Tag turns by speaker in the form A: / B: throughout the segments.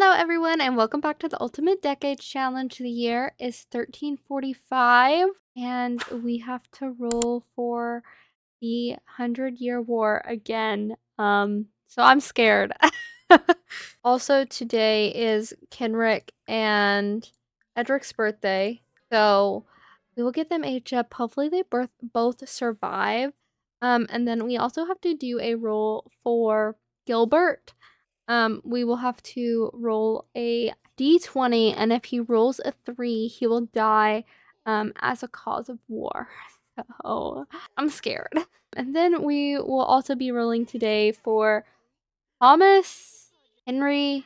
A: Hello everyone and welcome back to the Ultimate Decades Challenge. The year is 1345 and we have to roll for the 100-Year War again. So I'm scared. Also today is Kenric and Edric's birthday. So we will get them aged up. Hopefully they both survive. And then we also have to do a roll for Gilbert. We will have to roll a d20, and if he rolls a 3, he will die as a cause of war. So I'm scared. And then we will also be rolling today for Thomas, Henry,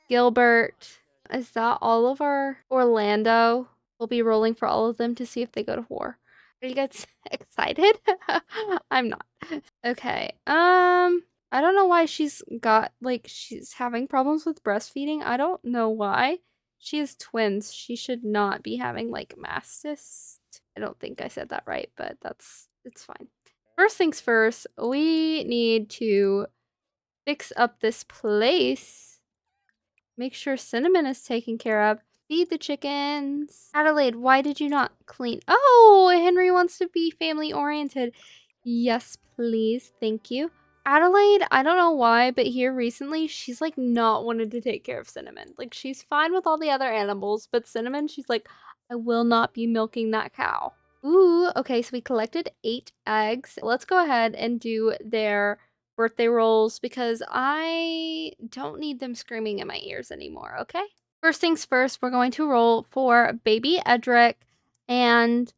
A: Gilbert. Is that all of our Orlando? We'll be rolling for all of them to see if they go to war. Are you guys excited? I'm not. Okay. I don't know why she's having problems with breastfeeding. I don't know why. She has twins. She should not be having mastitis. I don't think I said that right, but it's fine. First things first, we need to fix up this place. Make sure Cinnamon is taken care of. Feed the chickens. Adelaide, why did you not clean? Oh, Henry wants to be family oriented. Yes, please. Thank you. Adelaide, I don't know why, but here recently, she's not wanted to take care of Cinnamon. She's fine with all the other animals, but Cinnamon, she's like, I will not be milking that cow. Ooh, okay, so we collected 8 eggs. Let's go ahead and do their birthday rolls because I don't need them screaming in my ears anymore, okay? First things first, we're going to roll for baby Edric, and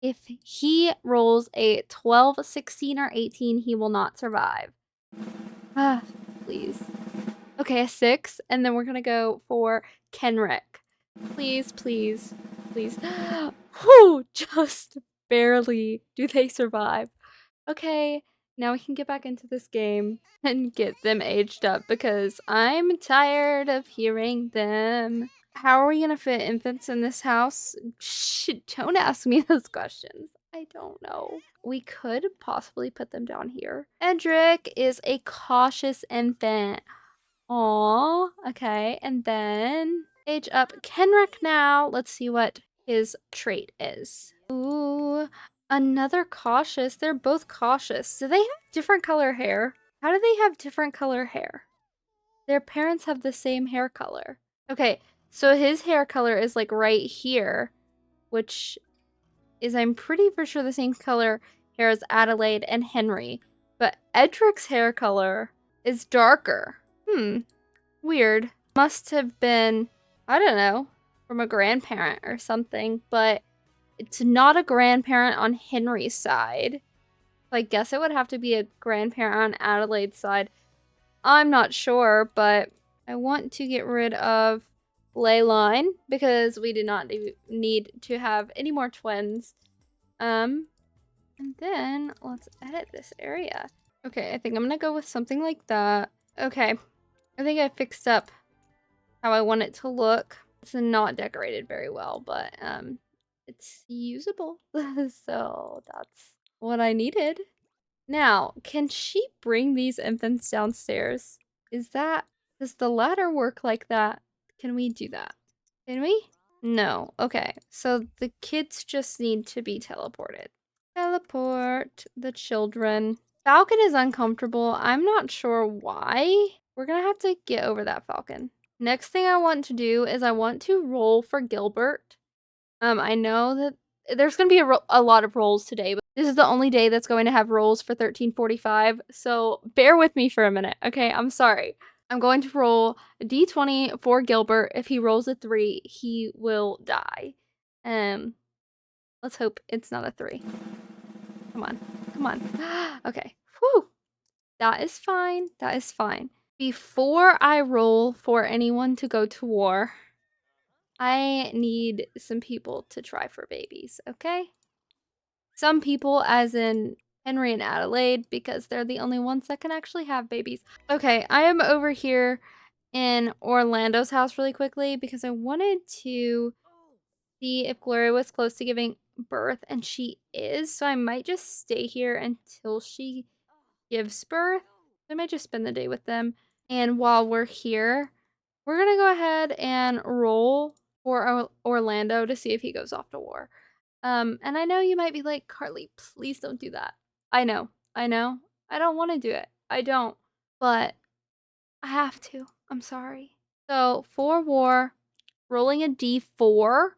A: if he rolls a 12, 16, or 18, he will not survive. Ah, please. Okay, a 6, and then we're gonna go for Kenric. Please, please, please. Whew, just barely do they survive. Okay, now we can get back into this game and get them aged up because I'm tired of hearing them. How are we gonna fit infants in this house? Shh, don't ask me those questions. I don't know. We could possibly put them down here. Edric is a cautious infant. Aww, okay, and then age up Kenric now. Let's see what his trait is. Ooh, another cautious. They're both cautious. Do they have different color hair? How do they have different color hair? Their parents have the same hair color. Okay, so his hair color is right here, which is I'm pretty for sure the same color hair as Adelaide and Henry. But Edric's hair color is darker. Weird. Must have been, I don't know, from a grandparent or something, but it's not a grandparent on Henry's side. I guess it would have to be a grandparent on Adelaide's side. I'm not sure, but I want to get rid of Leyline because we do not need to have any more twins. And then let's edit this area. Okay, I think I'm gonna go with something like that. Okay, I think I fixed up how I want it to look. It's not decorated very well, but it's usable. So that's what I needed. Now, can she bring these infants downstairs? Does the ladder work like that? Can we do that? Can we? No. Okay. So the kids just need to be teleported. Teleport the children. Falcon is uncomfortable. I'm not sure why. We're gonna have to get over that Falcon. Next thing I want to do is I want to roll for Gilbert. I know that there's going to be a lot of rolls today, but this is the only day that's going to have rolls for 1345, so bear with me for a minute, okay? I'm sorry. I'm going to roll a d20 for Gilbert. If he rolls a 3, he will die. Let's hope it's not a 3. Come on. Come on. Okay. Whew. That is fine. That is fine. Before I roll for anyone to go to war, I need some people to try for babies, okay? Some people, as in Henry and Adelaide, because they're the only ones that can actually have babies. Okay, I am over here in Orlando's house really quickly because I wanted to see if Gloria was close to giving birth, and she is, so I might just stay here until she gives birth. I might just spend the day with them. And while we're here, We're gonna go ahead and roll for Orlando to see if he goes off to war. And I know you might be like, Carly, please don't do that. I know. I don't want to do it. I don't. But I have to. I'm sorry. So for war, rolling a d4.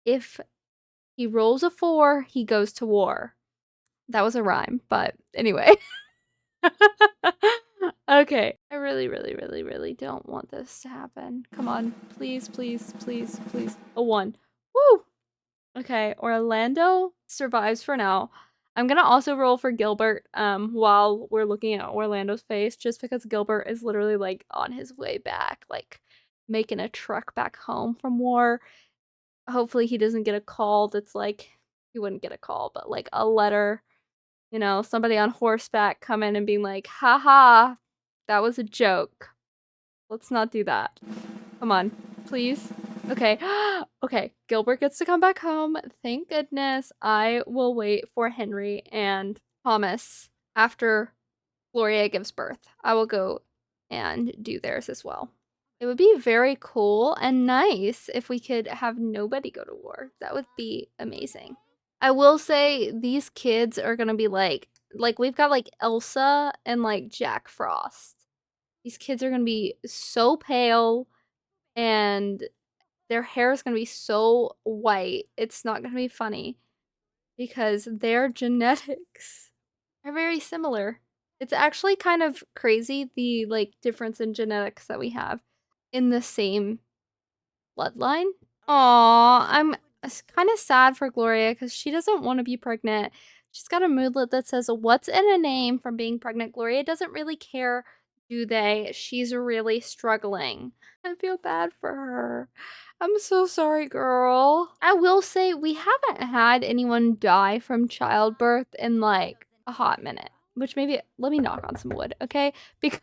A: If he rolls a 4, he goes to war. That was a rhyme, but anyway. Okay. I really, really, really, really don't want this to happen. Come on. Please, please, please, please. A 1. Woo! Okay, Orlando survives for now. I'm gonna also roll for Gilbert while we're looking at Orlando's face, just because Gilbert is literally like on his way back, like making a trek back home from war. Hopefully he doesn't get a call that's like, he wouldn't get a call, but like a letter, you know, somebody on horseback coming and being like, haha, that was a joke. Let's not do that. Come on, please. Okay. Okay, Gilbert gets to come back home. Thank goodness. I will wait for Henry and Thomas after Gloria gives birth. I will go and do theirs as well. It would be very cool and nice if we could have nobody go to war. That would be amazing. I will say these kids are gonna be like we've got like Elsa and like Jack Frost. These kids are gonna be so pale and their hair is gonna be so white. It's not gonna be funny because their genetics are very similar. It's actually kind of crazy the like difference in genetics that we have in the same bloodline. Aw, I'm kind of sad for Gloria because she doesn't want to be pregnant. She's got a moodlet that says, "What's in a name from being pregnant?" Gloria doesn't really care, do they? She's really struggling. I feel bad for her. I'm so sorry, girl. I will say we haven't had anyone die from childbirth in like a hot minute, which maybe let me knock on some wood, okay? Because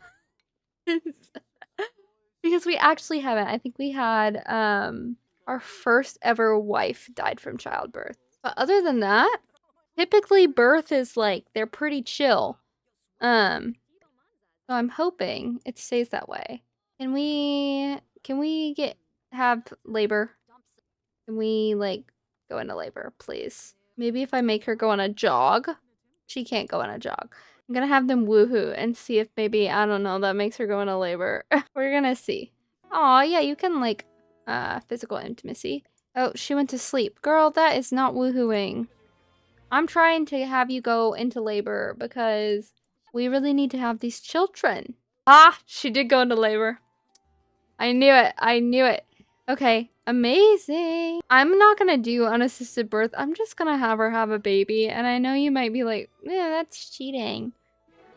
A: because we actually haven't. I think we had our first ever wife died from childbirth. But other than that, typically birth is like they're pretty chill. So I'm hoping it stays that way. Can we have labor? Can we like go into labor, please? Maybe if I make her go on a jog. She can't go on a jog. I'm gonna have them woohoo and see if maybe, I don't know, that makes her go into labor. We're gonna see. Aw, yeah, you can like physical intimacy. Oh, she went to sleep. Girl, that is not woohooing. I'm trying to have you go into labor because we really need to have these children. Ah, she did go into labor. I knew it. I knew it. Okay, amazing. I'm not gonna do unassisted birth. I'm just gonna have her have a baby. And I know you might be like, yeah, that's cheating.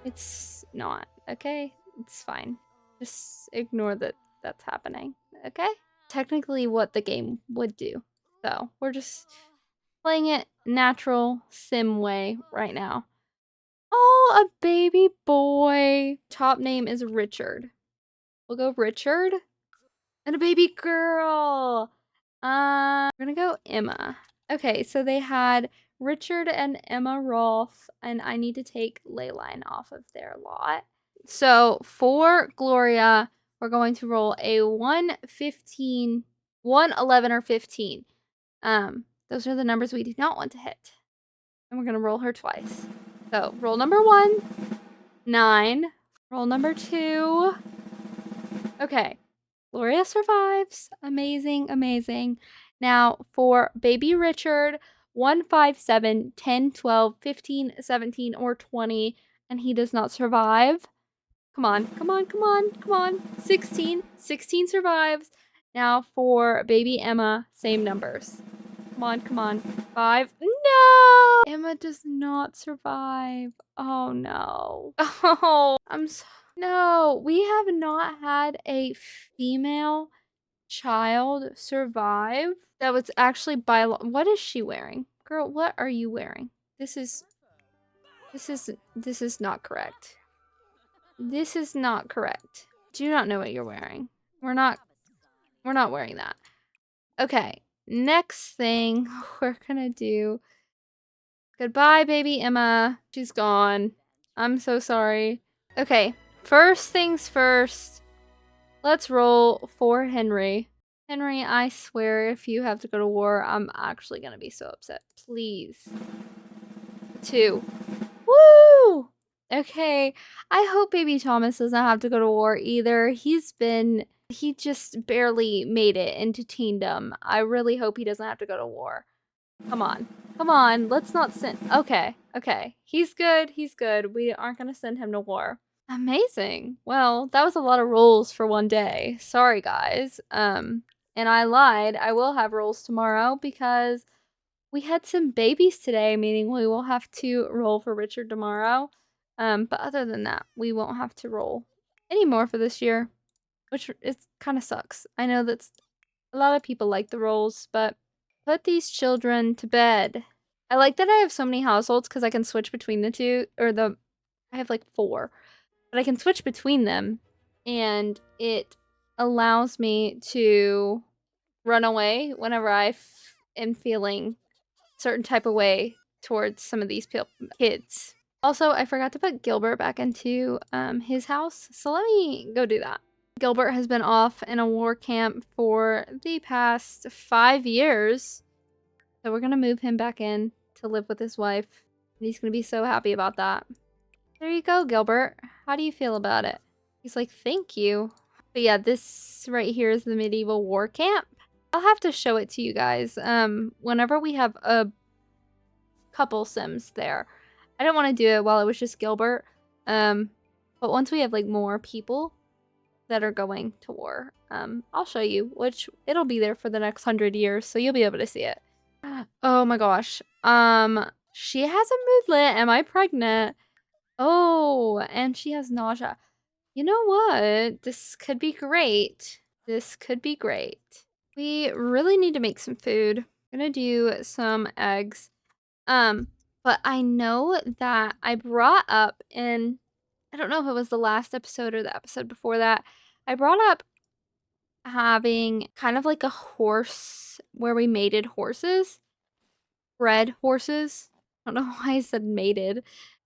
A: It's not, okay? It's fine. Just ignore that that's happening, okay? Technically what the game would do. So we're just playing it natural sim way right now. Oh, a baby boy. Top name is Richard. We'll go Richard. And a baby girl. We're gonna go Emma. Okay, so they had Richard and Emma Rolfe, and I need to take Leyline off of their lot. So for Gloria, we're going to roll a 1, 11, or 15. Those are the numbers we do not want to hit. And we're gonna roll her twice. So roll number 1, 9. Roll number 2. Okay. Gloria survives. Amazing, amazing. Now for baby Richard, 1, 5, 7, 10, 12, 15, 17, or 20, and he does not survive. Come on, come on, come on, come on. 16. 16 survives. Now for baby Emma, same numbers. Come on, come on. 5. No! Emma does not survive. Oh no. Oh, no, we have not had a female child survive that was actually what is she wearing? Girl, what are you wearing? This is not correct. This is not correct. Do not know what you're wearing. We're not wearing that. Okay, next thing we're gonna do. Goodbye, baby Emma. She's gone. I'm so sorry. Okay, first things first. Let's roll for Henry. Henry, I swear if you have to go to war, I'm actually gonna be so upset. Please. 2. Woo! Okay, I hope baby Thomas doesn't have to go to war either. He just barely made it into teendom. I really hope he doesn't have to go to war. Come on. Come on, let's not send. Okay. He's good. We aren't gonna send him to war. Amazing. Well, that was a lot of rolls for one day. Sorry, guys. And I lied. I will have rolls tomorrow because we had some babies today, meaning we will have to roll for Richard tomorrow. But other than that, we won't have to roll anymore for this year, which kind of sucks. I know that's a lot of people like the rolls, but put these children to bed. I like that I have so many households because I can switch between the two, I have like 4, but I can switch between them, and it allows me to run away whenever I am feeling certain type of way towards some of these kids. Also, I forgot to put Gilbert back into his house, so let me go do that. Gilbert has been off in a war camp for the past 5 years, so we're gonna move him back in to live with his wife, and he's gonna be so happy about that. There you go, Gilbert. How do you feel about it? He's like, thank you. But yeah, this right here is the medieval war camp. I'll have to show it to you guys whenever we have a couple sims there. I don't want to do it while it was just Gilbert. But once we have like more people that are going to war, I'll show you, which it'll be there for the next 100 years, so you'll be able to see it. Oh my gosh. She has a moodlet. Am I pregnant? Oh, and she has nausea. You know what? This could be great. This could be great. We really need to make some food. I'm gonna do some eggs. But I know that I brought up in, I don't know if it was the last episode or the episode before that, I brought up having kind of like a horse where we mated horses. Bred horses. I don't know why I said mated.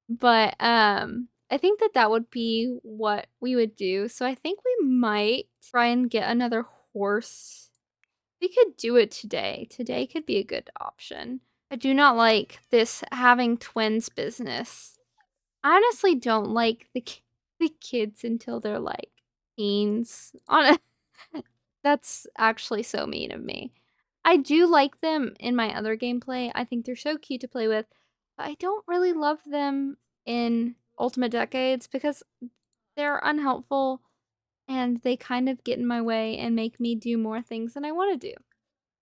A: But I think that would be what we would do. So I think we might try and get another horse. We could do it today. Today could be a good option. I do not like this having twins business. I honestly don't like the kids until they're like teens. That's actually so mean of me. I do like them in my other gameplay. I think they're so cute to play with. But I don't really love them in Ultimate Decades because they're unhelpful and they kind of get in my way and make me do more things than I want to do.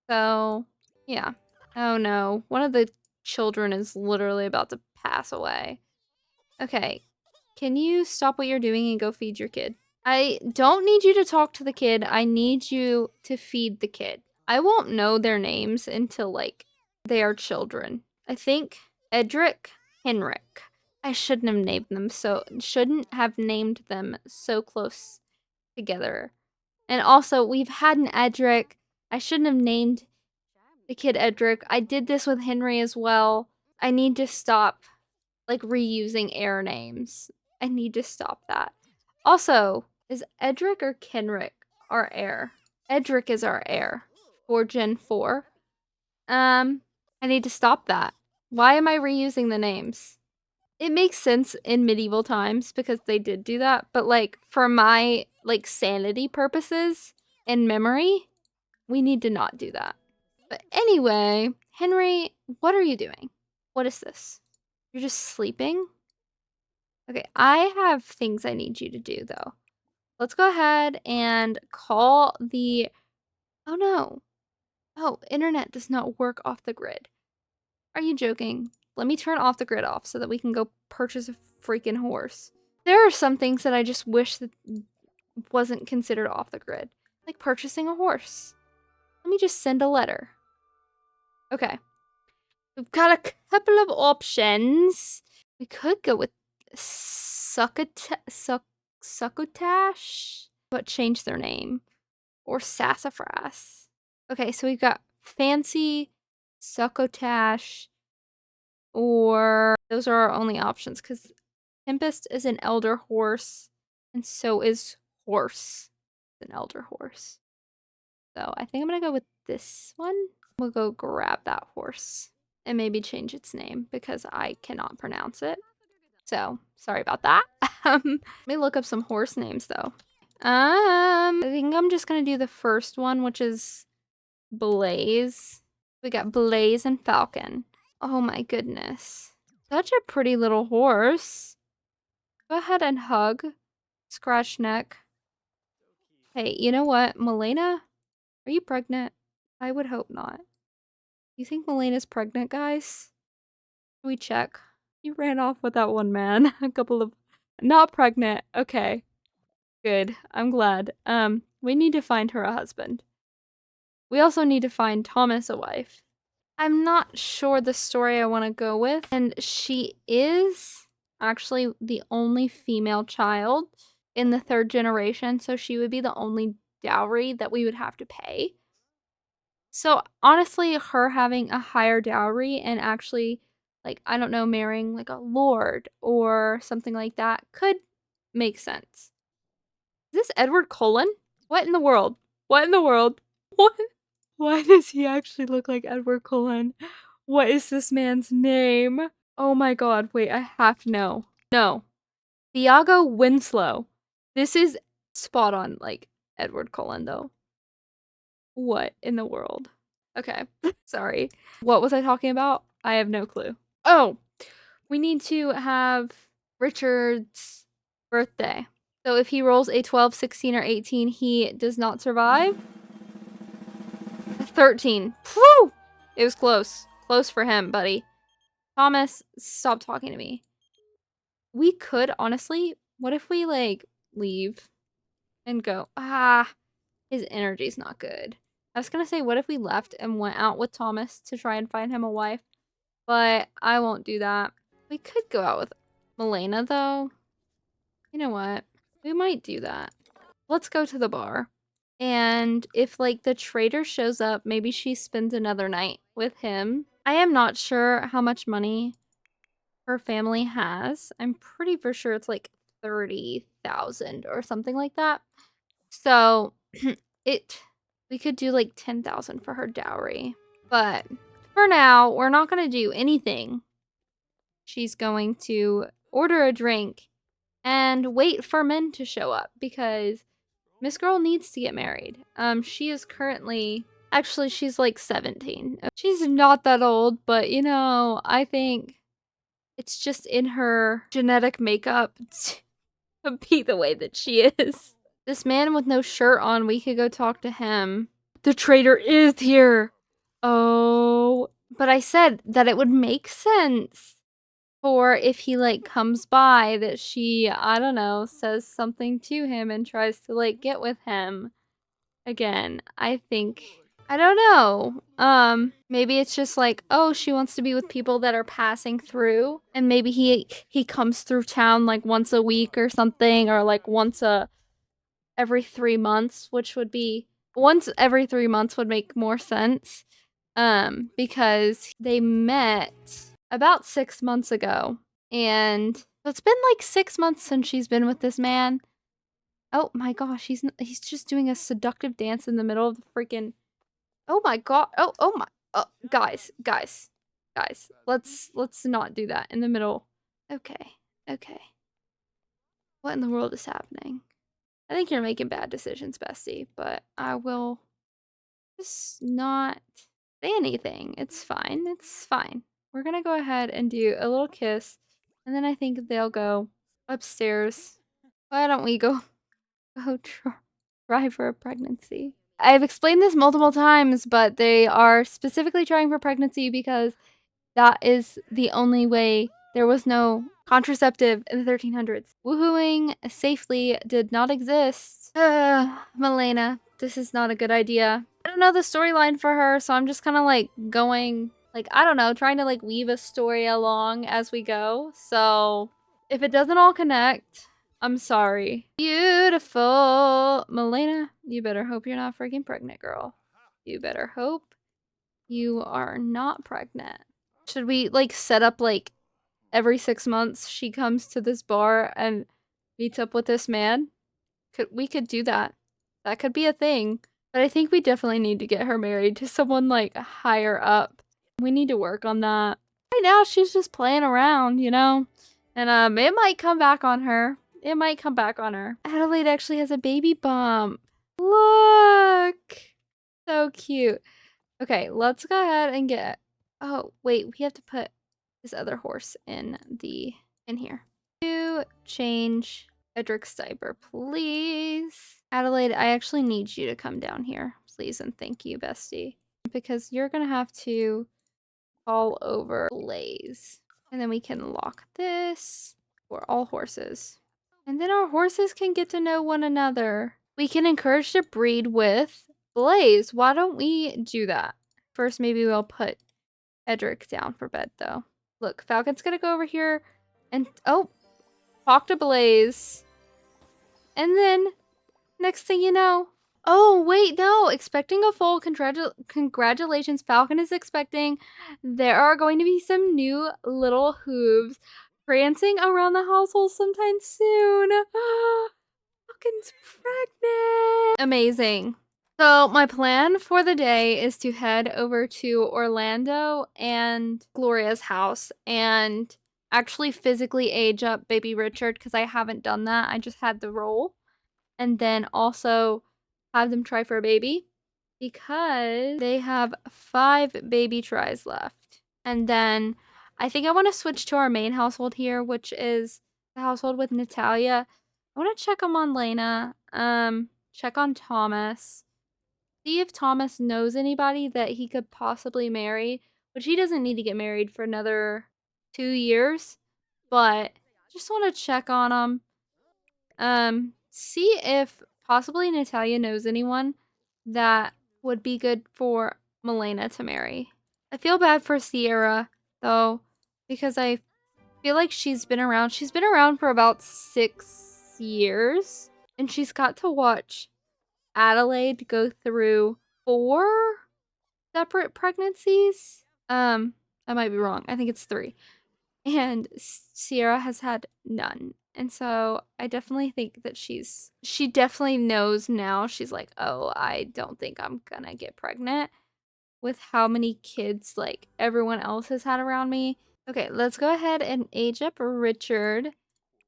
A: So, yeah. Oh no. One of the children is literally about to pass away. Okay. Can you stop what you're doing and go feed your kid? I don't need you to talk to the kid. I need you to feed the kid. I won't know their names until, like, they are children. I think Edric, Henric. I shouldn't have named them so close together. And also, we've had an Edric. I shouldn't have named the kid Edric. I did this with Henry as well. I need to stop, like, reusing heir names. I need to stop that. Also, is Edric or Kenric our heir? Edric is our heir for Gen 4. I need to stop that. Why am I reusing the names? It makes sense in medieval times because they did do that, but like for my like sanity purposes and memory, we need to not do that. But anyway, Henry, what are you doing? What is this? You're just sleeping? Okay, I have things I need you to do though. Let's go ahead and call the... Oh no. Oh, internet does not work off the grid. Are you joking? Let me turn off the grid off so that we can go purchase a freaking horse. There are some things that I just wish that wasn't considered off the grid. Like purchasing a horse. Let me just send a letter. Okay. We've got a couple of options. We could go with Succotash, but change their name. Or Sassafras. Okay, so we've got Fancy, Succotash, or those are our only options because Tempest is an elder horse, and so is Horse. an elder horse. So I think I'm gonna go with this one. We'll go grab that horse and maybe change its name because I cannot pronounce it. So sorry about that. Let me look up some horse names though. I think I'm just gonna do the first one, which is Blaze. We got Blaze and Falcon. Oh my goodness. Such a pretty little horse. Go ahead and hug. Scratch neck. Hey, you know what? Malyna, are you pregnant? I would hope not. You think Malyna's pregnant, guys? Should we check? You ran off with that one man. A couple of... Not pregnant. Okay. Good. I'm glad. We need to find her a husband. We also need to find Thomas a wife. I'm not sure the story I want to go with. And she is actually the only female child in the 3rd generation. So she would be the only dowry that we would have to pay. So honestly, her having a higher dowry and actually, like, I don't know, marrying like a lord or something like that could make sense. Is this Edward Cullen? What in the world? What in the world? What? Why does he actually look like Edward Cullen? What is this man's name? Oh my god, wait, I have to know. No. Thiago Winslow. This is spot on, like, Edward Cullen, though. What in the world? Okay, sorry. What was I talking about? I have no clue. Oh, we need to have Richard's birthday. So if he rolls a 12, 16, or 18, he does not survive. 13. Whew! It was close. Close for him, buddy. Thomas, stop talking to me. We could, honestly, what if we, like, leave and go? His energy's not good. I was gonna say, what if we left and went out with Thomas to try and find him a wife? But I won't do that. We could go out with Malyna, though. You know what? We might do that. Let's go to the bar. And if, like, the trader shows up, maybe she spends another night with him. I am not sure how much money her family has. I'm pretty for sure it's, like, 30,000 or something like that. So, we could do, like, 10,000 for her dowry. But for now, we're not going to do anything. She's going to order a drink and wait for men to show up because Miss Girl needs to get married. She is currently... Actually, she's like 17. She's not that old, but you know, I think it's just in her genetic makeup to be the way that she is. This man with no shirt on, we could go talk to him. The traitor is here! Oh, but I said that it would make sense for if he, like, comes by that she, I don't know, says something to him and tries to, like, get with him. Again, I think... I don't know. Maybe it's just like, oh, she wants to be with people that are passing through. And maybe he comes through town, like, once a week or something. Or, like, every 3 months, which would be... Once every 3 months would make more sense. Because they met about 6 months ago. And so it's been like 6 months since she's been with this man. Oh my gosh, he's just doing a seductive dance in the middle of the freaking... Oh my god. Oh my... guys. Let's not do that in the middle. Okay. What in the world is happening? I think you're making bad decisions, bestie, but I will just not say anything. It's fine. We're gonna go ahead and do a little kiss, and then I think they'll go upstairs. Why don't we go try for a pregnancy? I've explained this multiple times, but they are specifically trying for pregnancy because that is the only way. There was no contraceptive in the 1300s. Woohooing safely did not exist. Malyna, this is not a good idea. I don't know the storyline for her, so I'm just kind of like going, like, I don't know, trying to like weave a story along as we go. So if it doesn't all connect, I'm sorry. Beautiful. Malyna, you better hope you're not freaking pregnant, girl. You better hope you are not pregnant. Should we, like, set up, like, every 6 months she comes to this bar and meets up with this man? We could do that. That could be a thing. But I think we definitely need to get her married to someone like higher up. We need to work on that. Right now she's just playing around, you know? And it might come back on her. It might come back on her. Adelaide actually has a baby bump. Look! So cute. Okay, let's go ahead and get... Oh, wait, we have to put this other horse in here. To change Edric's diaper, please. Adelaide, I actually need you to come down here, please, and thank you, bestie. Because you're gonna have to call over Blaze. And then we can lock this for all horses. And then our horses can get to know one another. We can encourage to breed with Blaze. Why don't we do that? First, maybe we'll put Edric down for bed, though. Look, Falcon's gonna go over here and... Oh! Talk to Blaze. And then, next thing you know... Oh, wait, no. Expecting a foal. Congratulations. Falcon is expecting. There are going to be some new little hooves prancing around the household sometime soon. Falcon's pregnant. Amazing. So my plan for the day is to head over to Orlando and Gloria's house and actually physically age up baby Richard because I haven't done that. I just had the role. And then also have them try for a baby because they have 5 baby tries left. And then I think I want to switch to our main household here, which is the household with Natalia. I want to check on Malyna, check on Thomas, see if Thomas knows anybody that he could possibly marry, which he doesn't need to get married for another 2 years, but just want to check on him. See if possibly Natalia knows anyone that would be good for Malyna to marry. I feel bad for Sierra, though, because I feel like she's been around. She's been around for about 6 years, and she's got to watch Adelaide go through 4 separate pregnancies. I might be wrong. I think it's 3. And Sierra has had none. And so I definitely think that she definitely knows now. She's like, oh, I don't think I'm gonna get pregnant with how many kids like everyone else has had around me. Okay, let's go ahead and age up Richard.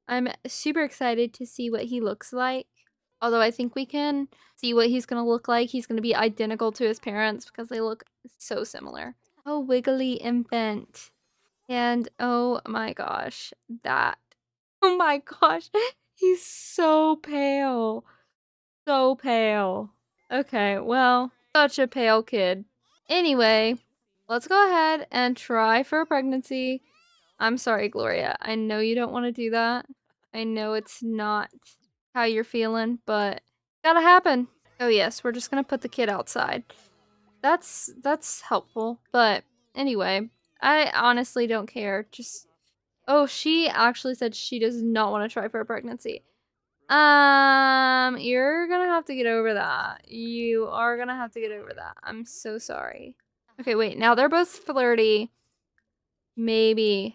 A: I'm super excited to see what he looks like. Although I think we can see what he's gonna look like. He's gonna be identical to his parents because they look so similar. Oh, wiggly infant. And oh my gosh, oh my gosh, he's so pale. So pale. Okay, well, such a pale kid. Anyway, let's go ahead and try for a pregnancy. I'm sorry, Gloria. I know you don't want to do that. I know it's not how you're feeling, but gotta happen. Oh yes, we're just gonna put the kid outside. That's helpful, but anyway, I honestly don't care. Just... Oh, she actually said she does not want to try for a pregnancy. You're gonna have to get over that. You are gonna have to get over that. I'm so sorry. Okay, wait. Now they're both flirty. Maybe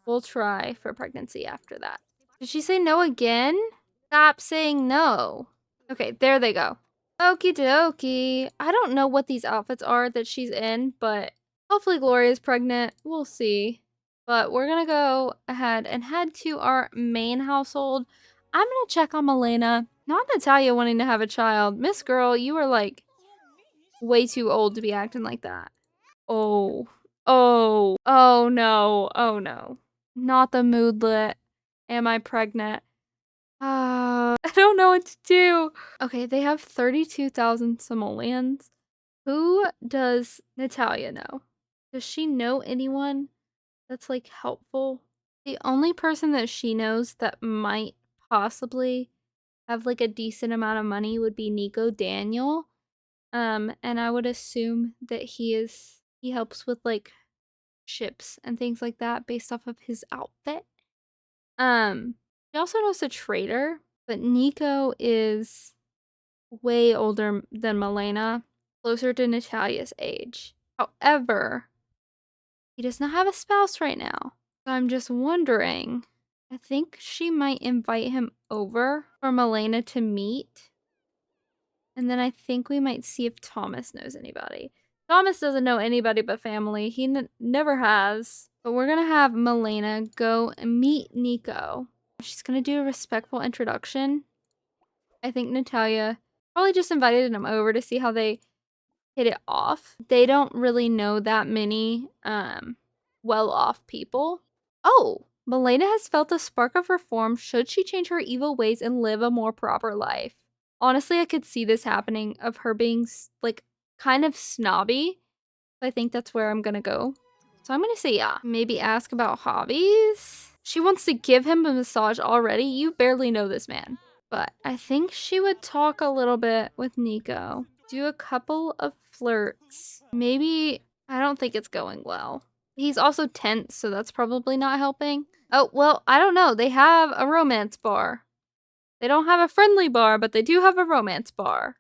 A: we'll try for pregnancy after that. Did she say no again? Stop saying no. Okay, there they go. Okie dokie. I don't know what these outfits are that she's in, but hopefully Gloria's pregnant. We'll see. But we're gonna go ahead and head to our main household. I'm gonna check on Malyna. Not Natalia wanting to have a child. Miss Girl, you are like way too old to be acting like that. Oh. Oh. Oh no. Oh no. Not the moodlet. Am I pregnant? I don't know what to do. Okay, they have 32,000 simoleons. Who does Natalia know? Does she know anyone that's like helpful? The only person that she knows that might possibly have like a decent amount of money would be Nico Daniel. And I would assume that he helps with like ships and things like that based off of his outfit. She also knows a trader, but Nico is way older than Malyna, closer to Natalia's age. However, he does not have a spouse right now. So I'm just wondering, I think she might invite him over for Malyna to meet. And then I think we might see if Thomas knows anybody. Thomas doesn't know anybody but family. He never has. But we're going to have Malyna go and meet Nico. She's going to do a respectful introduction. I think Natalia probably just invited him over to see how they hit it off. They don't really know that many well-off people. Oh, Malyna has felt a spark of reform should she change her evil ways and live a more proper life. Honestly, I could see this happening of her being like kind of snobby. I think that's where I'm gonna go. So I'm gonna say yeah. Maybe ask about hobbies. She wants to give him a massage already. You barely know this man. But I think she would talk a little bit with Nico. Do a couple of flirts. Maybe, I don't think it's going well. He's also tense, so that's probably not helping. Oh, well, I don't know. They have a romance bar. They don't have a friendly bar, but they do have a romance bar.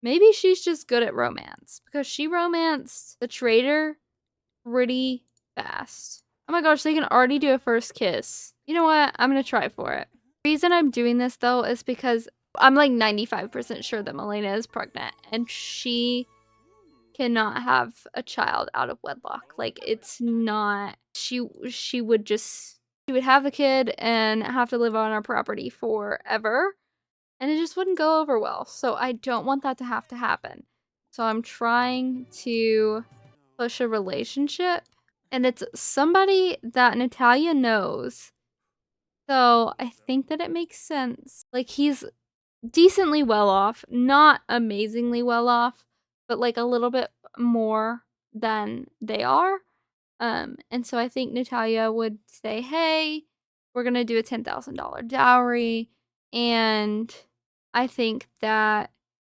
A: Maybe she's just good at romance because she romanced the traitor pretty fast. Oh my gosh, they can already do a first kiss. You know what? I'm gonna try for it. The reason I'm doing this though is because I'm like 95% sure that Malyna is pregnant and she cannot have a child out of wedlock. Like it's not, she would have the kid and have to live on our property forever. And it just wouldn't go over well. So I don't want that to have to happen. So I'm trying to push a relationship. And it's somebody that Natalia knows. So I think that it makes sense. Like he's decently well off. Not amazingly well off. But like a little bit more than they are. And so I think Natalia would say, hey, we're going to do a $10,000 dowry. And I think that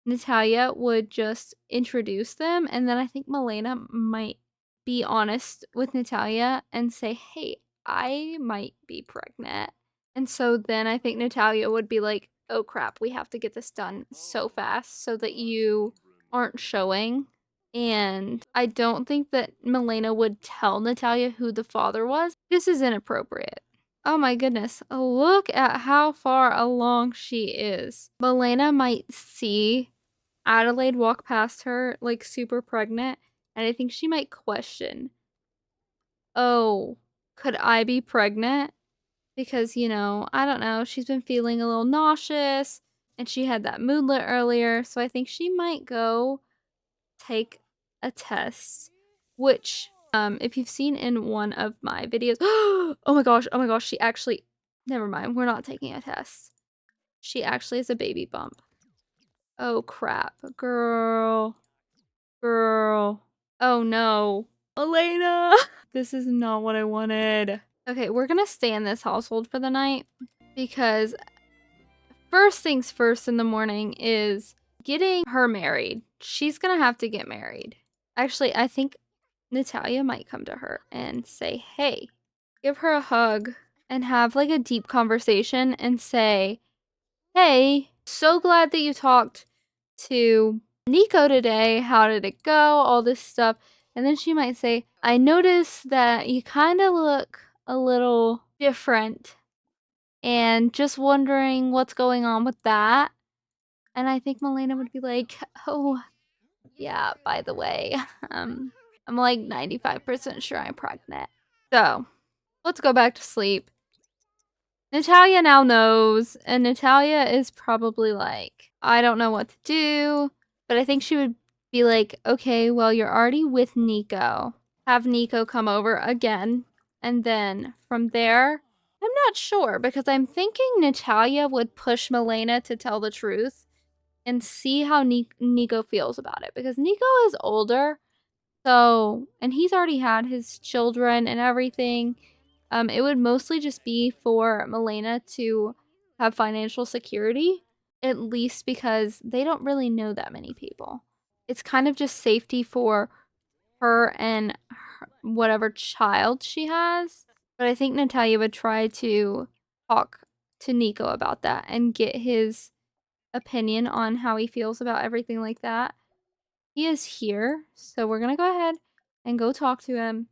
A: Natalia would just introduce them. And then I think Malyna might be honest with Natalia and say, hey, I might be pregnant. And so then I think Natalia would be like, oh crap, we have to get this done so fast so that you aren't showing. And I don't think that Malyna would tell Natalia who the father was. This is inappropriate. Oh my goodness. Look at how far along she is. Malyna might see Adelaide walk past her, like super pregnant, and I think she might question, oh, could I be pregnant? Because, you know, I don't know, she's been feeling a little nauseous, and she had that moodlet earlier, so I think she might go take a test, which if you've seen in one of my videos, oh my gosh, she actually, never mind, we're not taking a test. She actually is a baby bump. Oh crap, girl. Oh no, Malyna. This is not what I wanted. Okay, we're gonna stay in this household for the night because first things first in the morning is getting her married. She's gonna have to get married. Actually, I think Natalia might come to her and say, hey, give her a hug and have like a deep conversation and say, hey, so glad that you talked to Nico today. How did it go? All this stuff. And then she might say, I noticed that you kind of look a little different and just wondering what's going on with that. And I think Malyna would be like, oh, yeah, by the way, I'm like 95% sure I'm pregnant. So, let's go back to sleep. Natalia now knows, and Natalia is probably like, I don't know what to do, but I think she would be like, okay, well, you're already with Nico. Have Nico come over again, and then from there, I'm not sure, because I'm thinking Natalia would push Malyna to tell the truth and see how Nico feels about it, because Nico is older, so, and he's already had his children and everything. It would mostly just be for Malyna to have financial security, at least because they don't really know that many people. It's kind of just safety for her and whatever child she has. But I think Natalia would try to talk to Nico about that and get his opinion on how he feels about everything like that. He is here, so we're gonna go ahead and go talk to him.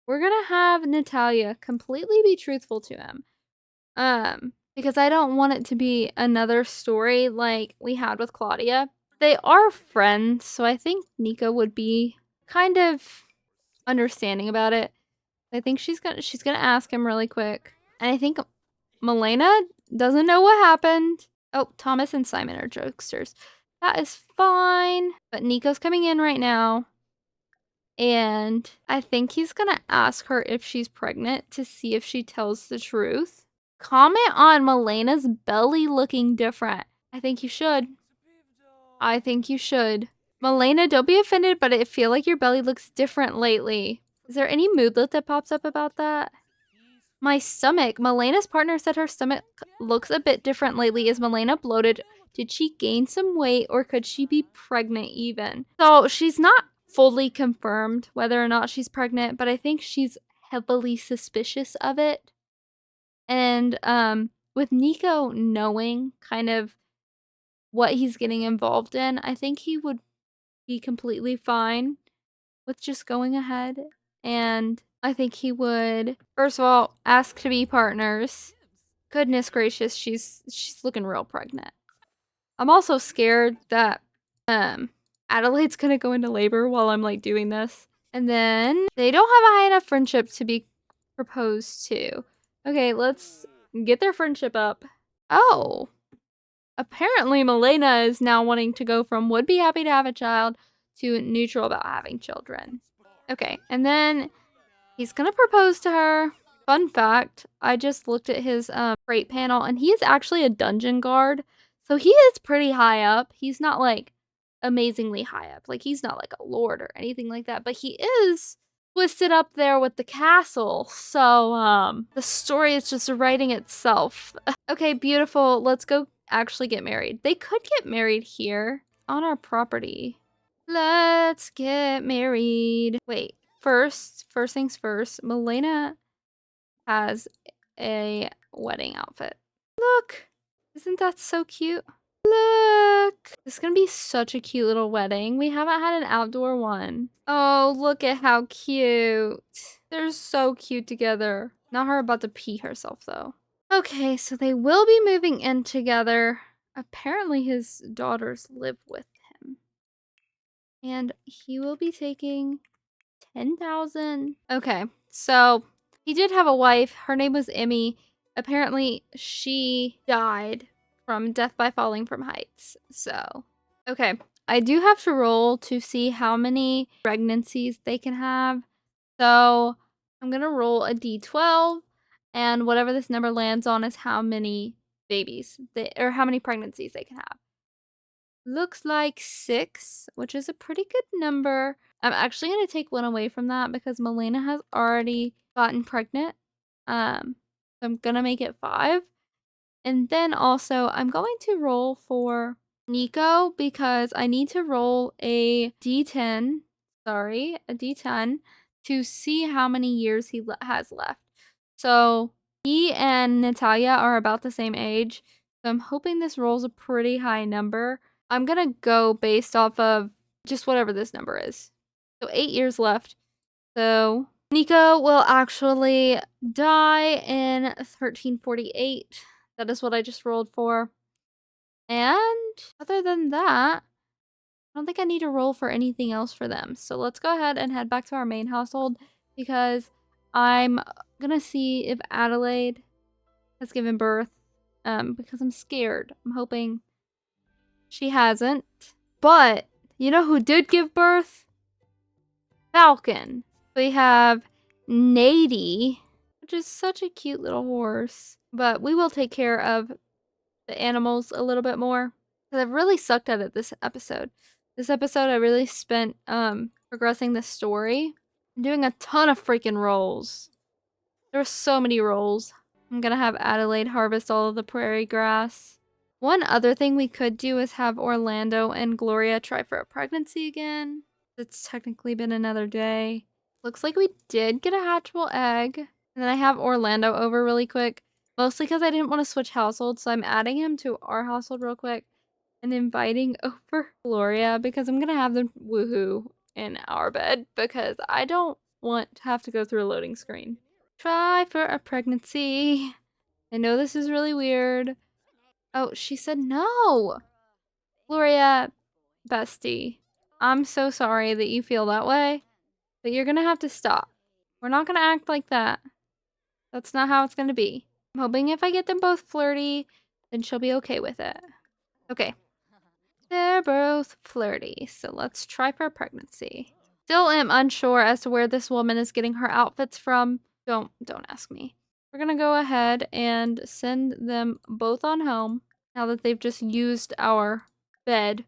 A: We're gonna have Natalia completely be truthful to him. because I don't want it to be another story like we had with Claudia. They are friends, so I think Nico would be kind of understanding about it. I think she's gonna ask him really quick. And I think Malyna doesn't know what happened. Oh, Thomas and Simon are jokesters. That is fine. But Nico's coming in right now. And I think he's gonna ask her if she's pregnant to see if she tells the truth. Comment on Malyna's belly looking different. I think you should. I think you should. Malyna, don't be offended, but I feel like your belly looks different lately. Is there any moodlet that pops up about that? My stomach. Malyna's partner said her stomach looks a bit different lately. Is Malyna bloated? Did she gain some weight or could she be pregnant even? So she's not fully confirmed whether or not she's pregnant, but I think she's heavily suspicious of it. And with Nico knowing kind of what he's getting involved in, I think he would be completely fine with just going ahead. And I think he would, first of all, ask to be partners. Goodness gracious, she's looking real pregnant. I'm also scared that Adelaide's gonna go into labor while I'm like doing this. And then they don't have a high enough friendship to be proposed to. Okay, let's get their friendship up. Oh. Apparently Malyna is now wanting to go from would be happy to have a child to neutral about having children. Okay, and then he's gonna propose to her. Fun fact, I just looked at his freight panel and he is actually a dungeon guard. So he is pretty high up. He's not like amazingly high up. Like he's not like a lord or anything like that, but he is twisted up there with the castle. So the story is just writing itself. Okay, beautiful. Let's go actually get married. They could get married here on our property. Let's get married. Wait, first things first, Malyna has a wedding outfit. Look, isn't that so cute? Look, this is gonna be such a cute little wedding. We haven't had an outdoor one. Oh, look at how cute. They're so cute together. Not her about to pee herself though. Okay, so they will be moving in together. Apparently his daughters live with him. And he will be taking 10,000. Okay, so he did have a wife. Her name was Emmy. Apparently she died from death by falling from heights. So, okay. I do have to roll to see how many pregnancies they can have. So, I'm going to roll a d12. And whatever this number lands on is how many babies, or how many pregnancies they can have. Looks like 6, which is a pretty good number. I'm actually going to take one away from that because Malyna has already gotten pregnant. So I'm going to make it 5. And then also, I'm going to roll for Nico because I need to roll a d10, a d10 to see how many years he has left. So he and Natalia are about the same age. So I'm hoping this rolls a pretty high number. I'm going to go based off of just whatever this number is. So 8 years left. So Nico will actually die in 1348. That is what I just rolled for. And other than that, I don't think I need to roll for anything else for them. So let's go ahead and head back to our main household because I'm gonna see if Adelaide has given birth because I'm scared. I'm hoping she hasn't. But you know who did give birth? Falcon. We have Nady, which is such a cute little horse. But we will take care of the animals a little bit more. Because I've really sucked at it this episode. This episode I really spent progressing the story. I'm doing a ton of freaking rolls. There's so many rolls. I'm gonna have Adelaide harvest all of the prairie grass. One other thing we could do is have Orlando and Gloria try for a pregnancy again. It's technically been another day. Looks like we did get a hatchable egg. And then I have Orlando over really quick. Mostly because I didn't want to switch households, so I'm adding him to our household real quick. And inviting over Gloria because I'm gonna have them woohoo in our bed because I don't want to have to go through a loading screen. Try for a pregnancy. I know this is really weird. Oh, she said no. Gloria, bestie, I'm so sorry that you feel that way, but you're gonna have to stop. We're not gonna act like that. That's not how it's gonna be. I'm hoping if I get them both flirty, then she'll be okay with it. Okay. They're both flirty, so let's try for pregnancy. Still am unsure as to where this woman is getting her outfits from. Don't ask me. We're gonna go ahead and send them both on home now that they've just used our bed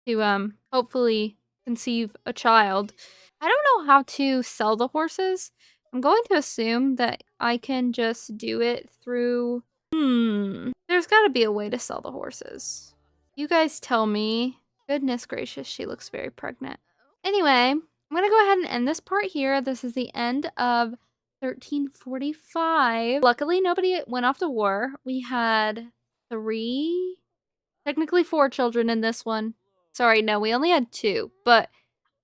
A: to hopefully conceive a child. I don't know how to sell the horses. I'm going to assume that I can just do it through... There's gotta be a way to sell the horses. You guys tell me. Goodness gracious, she looks very pregnant. Anyway, I'm gonna go ahead and end this part here. This is the end of 1345. Luckily, nobody went off to war. We had 3, technically 4 children in this one. Sorry, no, we only had 2, but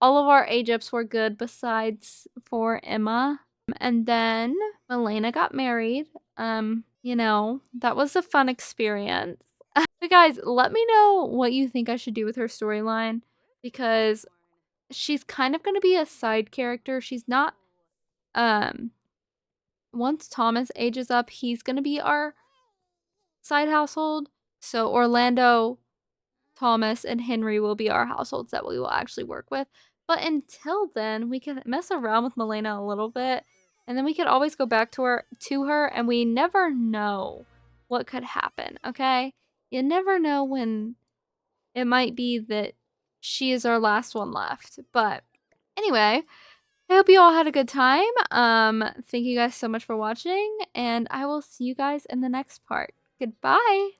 A: all of our age-ups were good besides for Emma. And then Malyna got married. You know, that was a fun experience. But guys, let me know what you think I should do with her storyline, because she's kind of going to be a side character. She's not, once Thomas ages up, he's going to be our side household. So Orlando, Thomas, and Henry will be our households that we will actually work with. But until then, we can mess around with Malyna a little bit, and then we could always go back to her, and we never know what could happen, okay? You never know when it might be that she is our last one left. But anyway, I hope you all had a good time. Thank you guys so much for watching, and I will see you guys in the next part. Goodbye!